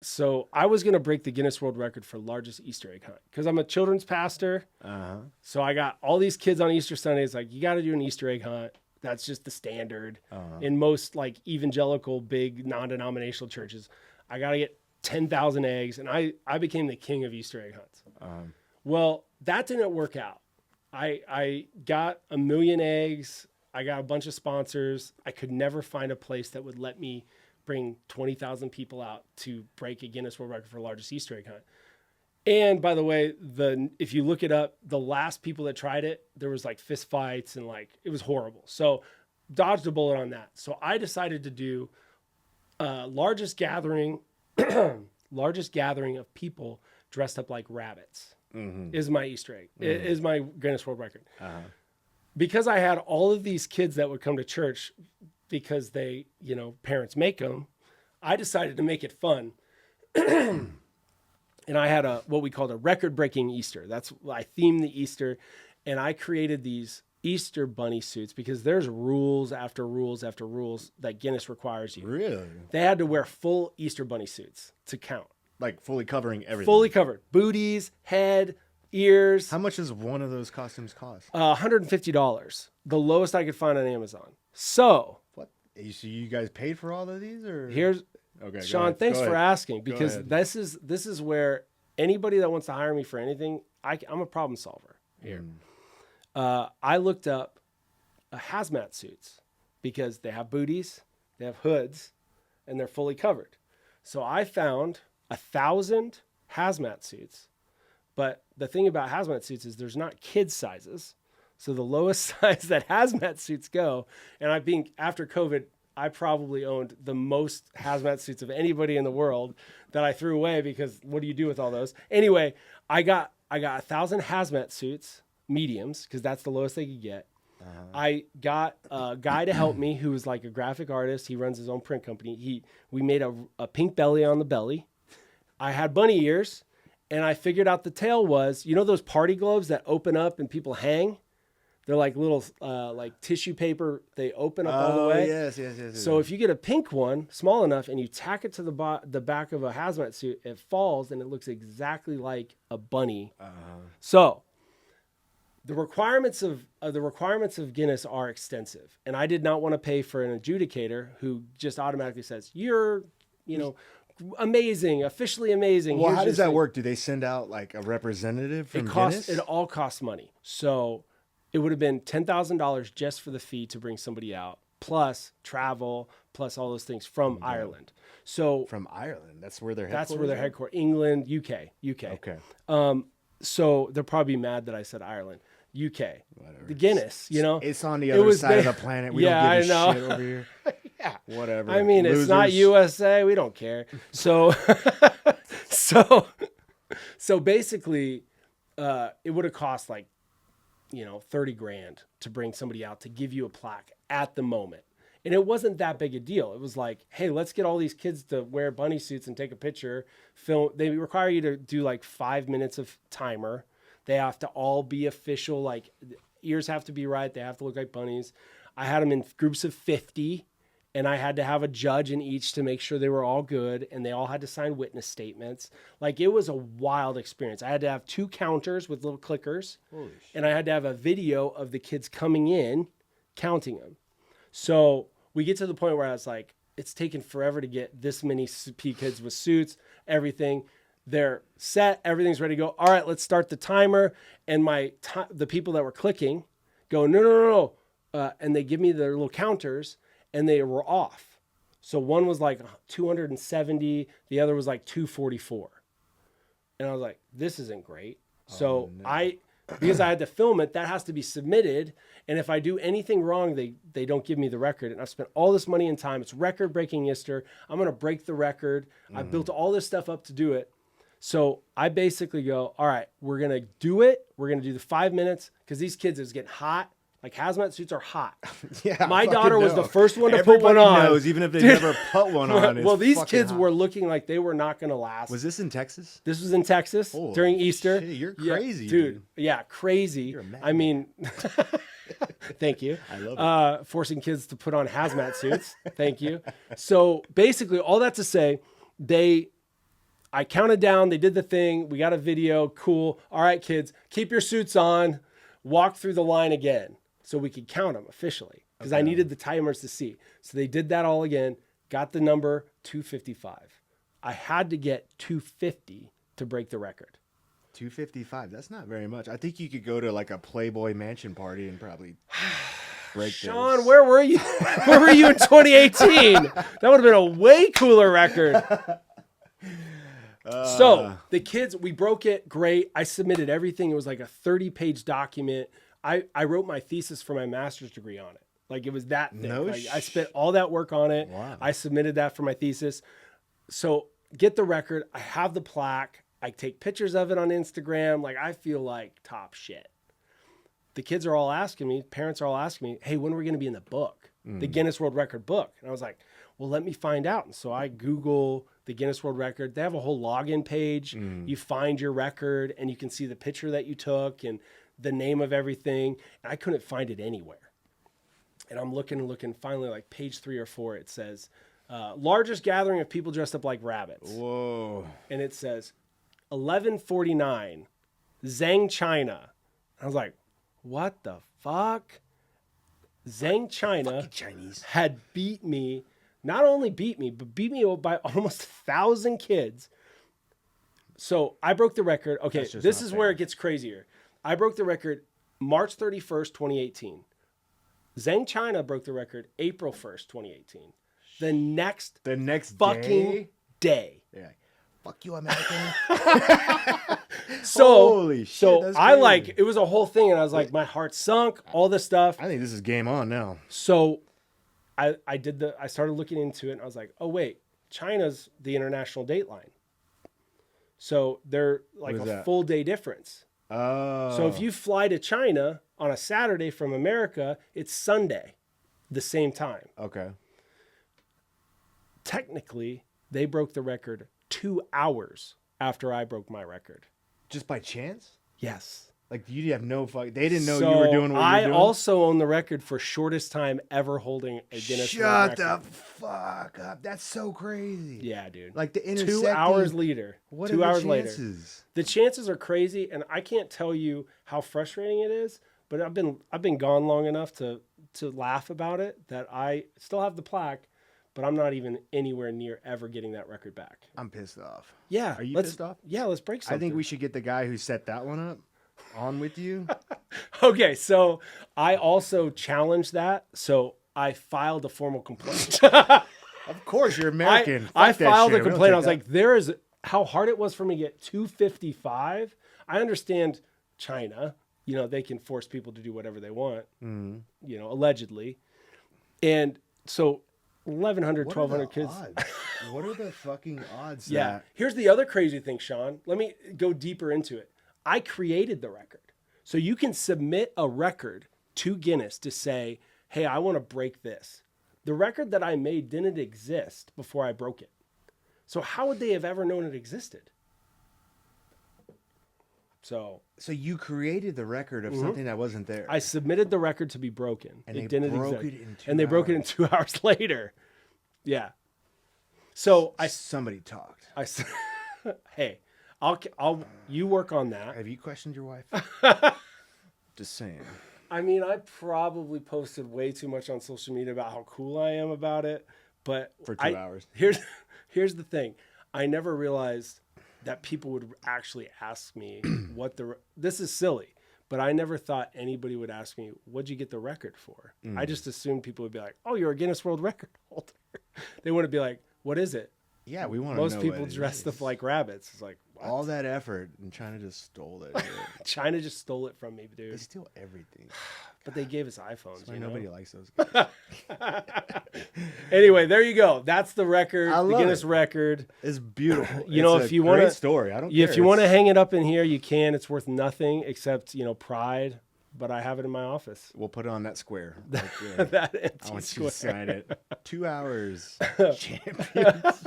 So I was going to break the Guinness World Record for largest Easter egg hunt because I'm a children's pastor. So I got all these kids on Easter Sundays. Like, you got to do an Easter egg hunt. That's just the standard in most like evangelical, big non-denominational churches. I got to get 10,000 eggs. And I became the king of Easter egg hunts. Well, that didn't work out. I got 1 million eggs. I got a bunch of sponsors. I could never find a place that would let me bring 20,000 people out to break a Guinness World Record for largest Easter egg hunt. And by the way, if you look it up, the last people that tried it, there was like fist fights and like, it was horrible. So dodged a bullet on that. So I decided to do largest gathering of people dressed up like rabbits is my Easter egg, is my Guinness World Record. Because I had all of these kids that would come to church because they, parents make them, I decided to make it fun. And I had what we called a record-breaking Easter. I themed the Easter, and I created these Easter bunny suits because there's rules after rules after rules that Guinness requires you. Really? They had to wear full Easter bunny suits to count. Like fully covering everything? Fully covered. Booties, head, ears. How much does one of those costumes cost? $150. The lowest I could find on Amazon. So... What? So you guys paid for all of these? Or here's... Okay, Sean, thanks for asking, because this is where anybody that wants to hire me for anything, I'm a problem solver here. I looked up hazmat suits because they have booties, they have hoods, and they're fully covered. So I found 1,000 hazmat suits. But the thing about hazmat suits is there's not kid sizes. So the lowest size that hazmat suits go, and after COVID, I probably owned the most hazmat suits of anybody in the world that I threw away because what do you do with all those? Anyway, I got 1,000 hazmat suits, mediums, because that's the lowest they could get. I got a guy to help me who was like a graphic artist. He runs his own print company. We made a pink belly on the belly. I had bunny ears, and I figured out the tail was, those party globes that open up and people hang? They're like little like tissue paper. They open up all the way. Yes. So if you get a pink one, small enough, and you tack it to the back of a hazmat suit, it falls and it looks exactly like a bunny. So the requirements of Guinness are extensive, and I did not want to pay for an adjudicator who just automatically says you're, amazing, officially amazing. Well, how does that work? Do they send out like a representative from Guinness? It all costs money. So it would have been $10,000 just for the fee to bring somebody out, plus travel, plus all those things from Ireland. So from Ireland, that's where they're headquartered. That's where they're headquartered. England, UK. Okay. So they'll probably be mad that I said Ireland, UK. Whatever. The Guinness, It's on the other side of the planet. We don't give a shit over here. Yeah. Whatever. I mean, Losers. It's not USA. We don't care. So, so basically, it would have cost like, $30,000 to bring somebody out to give you a plaque at the moment. And it wasn't that big a deal. It was like, hey, let's get all these kids to wear bunny suits and take a picture, film. They require you to do like 5 minutes of timer. They have to all be official. Like ears have to be right. They have to look like bunnies. I had them in groups of 50. And I had to have a judge in each to make sure they were all good. And they all had to sign witness statements. Like, it was a wild experience. I had to have 2 counters with little clickers. Holy shit. And I had to have a video of the kids coming in, counting them. So we get to the point where I was like, it's taken forever to get this many kids with suits, everything. They're set. Everything's ready to go. All right, let's start the timer. And the people that were clicking go, no. And they give me their little counters. And they were off. So one was like 270, the other was like 244. And I was like, this isn't great. So because I had to film it, that has to be submitted. And if I do anything wrong, they don't give me the record. And I've spent all this money and time. It's record-breaking Easter. I'm going to break the record. I built all this stuff up to do it. So I basically go, all right, we're going to do it. We're going to do the 5 minutes because these kids, it's getting hot. Like, hazmat suits are hot. Yeah, my daughter was the first one to Everybody put one on. knows, even if they never put one on. Well, these kids were looking like they were not going to last. Was this in Texas? This was in Texas during Easter. Shit, you're crazy, dude. Yeah, crazy. You're a madman. I mean, thank you. I love it. Forcing kids to put on hazmat suits. Thank you. So basically, all that to say, they I counted down. They did the thing. We got a video. Cool. All right, kids, keep your suits on. Walk through the line again so we could count them officially because I needed the timers to see. So they did that all again. Got the number 255. I had to get 250 to break the record. 255. That's not very much. I think you could go to like a Playboy Mansion party and probably break Shawn, where were you? Where were you in 2018? That would have been a way cooler record. So the kids, we broke it. Great. I submitted everything. It was like a 30-page document. I wrote my thesis for my master's degree on it. Like it was that thick. I spent all that work on it. Wow. I submitted that for my thesis. So get the record. I have the plaque. I take pictures of it on Instagram. Like I feel like top shit. The kids are all asking me, parents are all asking me, hey, when are we going to be in the book? The Guinness World Record book. And I was like, well, let me find out. And so I Google the Guinness World Record. They have a whole login page. You find your record and you can see the picture that you took and the name of everything. And I couldn't find it anywhere. And I'm looking and looking. Finally, like page 3 or 4, it says, largest gathering of people dressed up like rabbits. Whoa. And it says 1149, Zhang, China. I was like, what the fuck? Zhang, China had beat me, not only beat me, but beat me by almost 1,000 kids. So I broke the record. Okay, this is where it gets crazier. I broke the record March 31st, 2018. Zhang, China broke the record April 1st, 2018. The next fucking day. Yeah. Fuck you, American. Holy shit. So I like, it was a whole thing. And I was like, my heart sunk, all this stuff. I think this is game on now. So I started looking into it and I was like, oh wait, China's the international date line. So they're like a full day difference. Oh. So if you fly to China on a Saturday from America, it's Sunday, the same time. Okay. Technically, they broke the record 2 hours after I broke my record. Just by chance? Yes. Like you have no fuck. They didn't know you were doing what you were doing. I also own the record for shortest time ever holding a Guinness World Record. Shut the fuck up! That's so crazy. Yeah, dude. Like the intersecting. 2 hours later. What 2 are hours the chances? later. The chances are crazy, and I can't tell you how frustrating it is. But I've been gone long enough to laugh about it that I still have the plaque, but I'm not even anywhere near ever getting that record back. I'm pissed off. Yeah. Are you pissed off? Yeah, let's break something. I think we should get the guy who set that one up on with you. Okay, so I also challenged that. So I filed a formal complaint. Of course, you're American. I filed a complaint. I was like, there is how hard it was for me to get 255. I understand China. You know, they can force people to do whatever they want, you know, allegedly. And so 1,100, 1,200 kids. What are the fucking odds? Yeah. Here's the other crazy thing, Shawn. Let me go deeper into it. I created the record. So you can submit a record to Guinness to say, hey, I want to break this. The record that I made didn't exist before I broke it. So how would they have ever known it existed? So you created the record of something that wasn't there. I submitted the record to be broken. And it they didn't broke exist. it in 2 And they broke it in 2 hours later. Yeah. So somebody talked. Hey, I'll you work on that. Have you questioned your wife? Just saying. I mean, I probably posted way too much on social media about how cool I am about it, but for 2 hours. Here's the thing. I never realized that people would actually ask me this is silly, but I never thought anybody would ask me, what'd you get the record for? I just assumed people would be like, oh, you're a Guinness World Record holder. They wouldn't be like, what is it? Yeah, we want to know. Most people dressed up like rabbits. It's like, what? All that effort, and China just stole it. China just stole it from me, dude. They steal everything. But they gave us iPhones. That's why nobody likes those guys. Anyway, there you go. That's the record. The Guinness record. It's beautiful. You know, if you want to, story. I don't care. If you want to hang it up in here, you can. It's worth nothing except, you know, pride. But I have it in my office. We'll put it on that square. That empty I want square. you to sign it. 2 hours. Champions.